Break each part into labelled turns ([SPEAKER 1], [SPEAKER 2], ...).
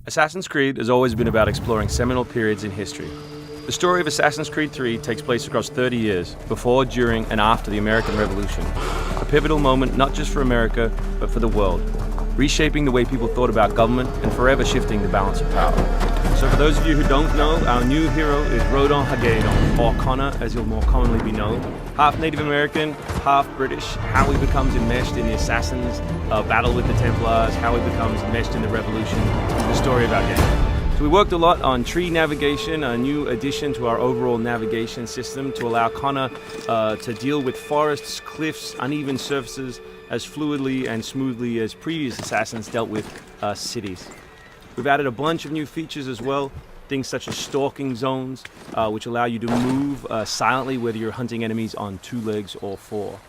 [SPEAKER 1] Assassin's Creed has always been about exploring seminal periods in history. The story of Assassin's Creed 3 takes place across 30 years, before, during, and after the American Revolution. A pivotal moment not just for America, but for the world, reshaping the way people thought about government and forever shifting the balance of power. So for those of you who don't know, our new hero is Rodin Hagedon, or Connor as he'll more commonly be known. Half Native American, half British, how he becomes enmeshed in the Assassins' battle with the Templars, how he becomes enmeshed in the Revolution, the story of our game. So we worked a lot on tree navigation, a new addition to our overall navigation system to allow Connor to deal with forests, cliffs, uneven surfaces as fluidly and smoothly as previous Assassins dealt with cities. We've added a bunch of new features as well, things such as stalking zones, which allow you to move silently whether you're hunting enemies on 2 legs or 4.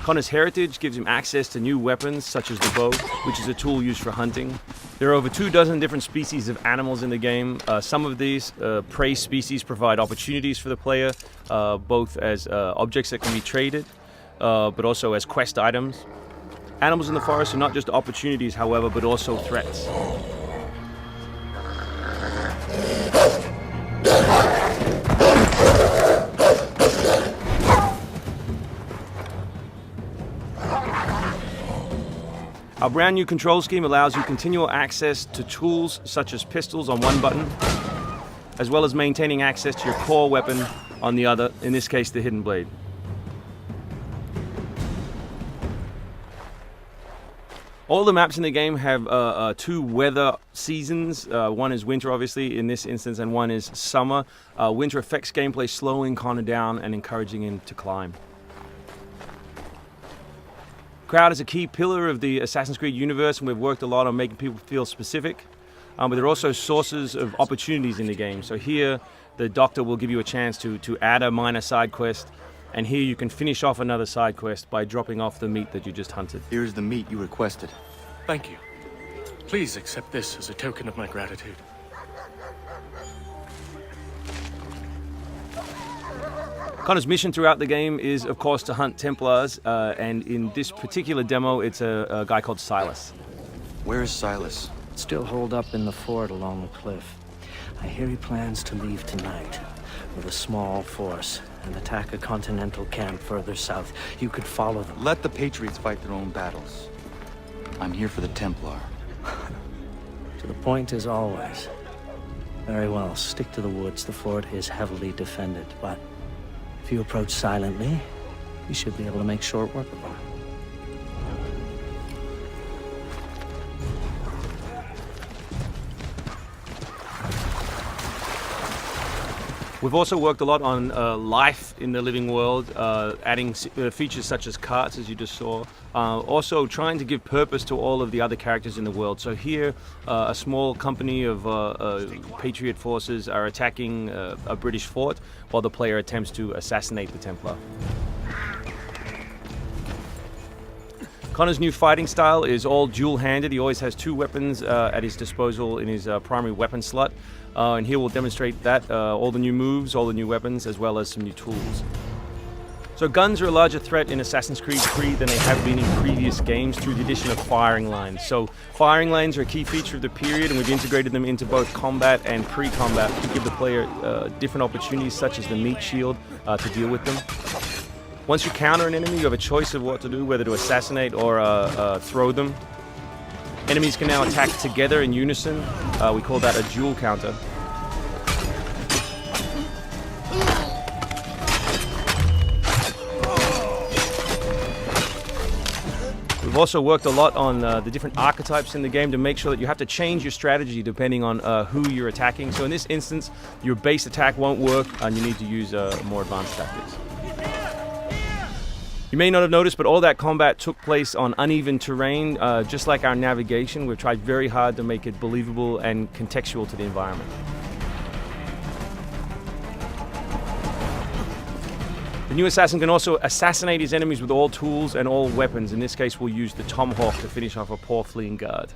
[SPEAKER 1] Connor's heritage gives him access to new weapons such as the bow, which is a tool used for hunting. There are over 24 different species of animals in the game. Some of these prey species provide opportunities for the player, both as objects that can be traded, but also as quest items. Animals in the forest are not just opportunities, however, but also threats. Our brand new control scheme allows you continual access to tools such as pistols on one button, as well as maintaining access to your core weapon on the other, in this case the hidden blade. All the maps in the game have 2 weather seasons. One is winter, obviously, in this instance, and one is summer. Winter affects gameplay, slowing Connor down and encouraging him to climb. Crowd is a key pillar of the Assassin's Creed universe, and we've worked a lot on making people feel specific. But there are also sources of opportunities in the game. So here, the Doctor will give you a chance to add a minor side quest, and here you can finish off another side quest by dropping off the meat that you just hunted.
[SPEAKER 2] Here's the meat you requested.
[SPEAKER 3] Thank you. Please accept this as a token of my gratitude.
[SPEAKER 1] Connor's mission throughout the game is, of course, to hunt Templars, and in this particular demo, it's a guy called Silas.
[SPEAKER 2] Where is Silas?
[SPEAKER 4] Still holed up in the fort along the cliff. I hear he plans to leave tonight with a small force and attack a continental camp further south. You could follow them.
[SPEAKER 2] Let the Patriots fight their own battles. I'm here for the Templar.
[SPEAKER 4] To the point as always. Very well, stick to the woods. The fort is heavily defended, but if you approach silently, you should be able to make short work of them.
[SPEAKER 1] We've also worked a lot on life in the living world, adding features such as carts, as you just saw. Also trying to give purpose to all of the other characters in the world. So here, a small company of Patriot forces are attacking a British fort while the player attempts to assassinate the Templar. Connor's new fighting style is all dual-handed. He always has 2 weapons at his disposal in his primary weapon slot. And here we'll demonstrate that, all the new moves, all the new weapons, as well as some new tools. So guns are a larger threat in Assassin's Creed 3 than they have been in previous games through the addition of firing lines. So firing lines are a key feature of the period, and we've integrated them into both combat and pre-combat to give the player different opportunities, such as the meat shield, to deal with them. Once you counter an enemy, you have a choice of what to do, whether to assassinate or throw them. Enemies can now attack together in unison. We call that a dual counter. We've also worked a lot on the different archetypes in the game to make sure that you have to change your strategy depending on who you're attacking. So in this instance, your base attack won't work and you need to use more advanced tactics. You may not have noticed, but all that combat took place on uneven terrain. Just like our navigation, we've tried very hard to make it believable and contextual to the environment. The new assassin can also assassinate his enemies with all tools and all weapons. In this case, we'll use the tomahawk to finish off a poor fleeing guard.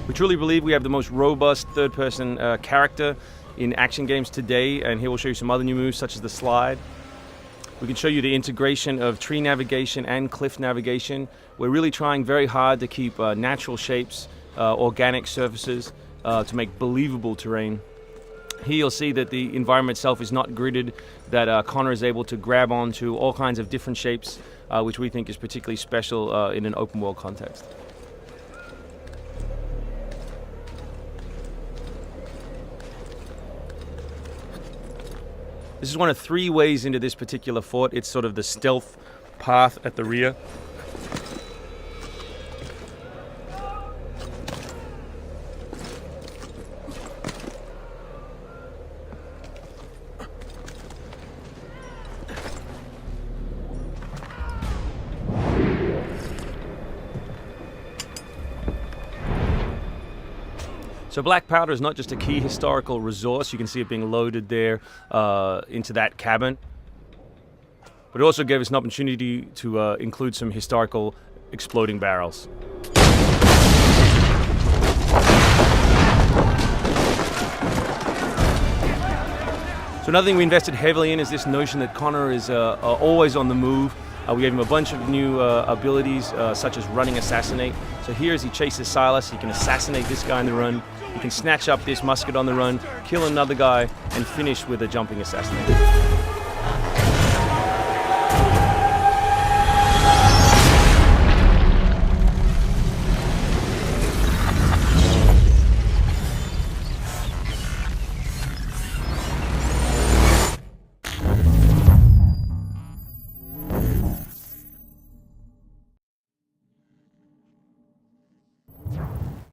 [SPEAKER 1] We truly believe we have the most robust third-person character in action games today, and here we'll show you some other new moves such as the slide. We can show you the integration of tree navigation and cliff navigation. We're really trying very hard to keep natural shapes, organic surfaces, to make believable terrain. Here you'll see that the environment itself is not gridded, that Connor is able to grab onto all kinds of different shapes, which we think is particularly special in an open world context. This is one of 3 ways into this particular fort. It's sort of the stealth path at the rear. So black powder is not just a key historical resource. You can see it being loaded there into that cabin. But it also gave us an opportunity to include some historical exploding barrels. So another thing we invested heavily in is this notion that Connor is always on the move. We gave him a bunch of new abilities, such as running assassinate. So here as he chases Silas, he can assassinate this guy on the run. He can snatch up this musket on the run, kill another guy, and finish with a jumping assassinate.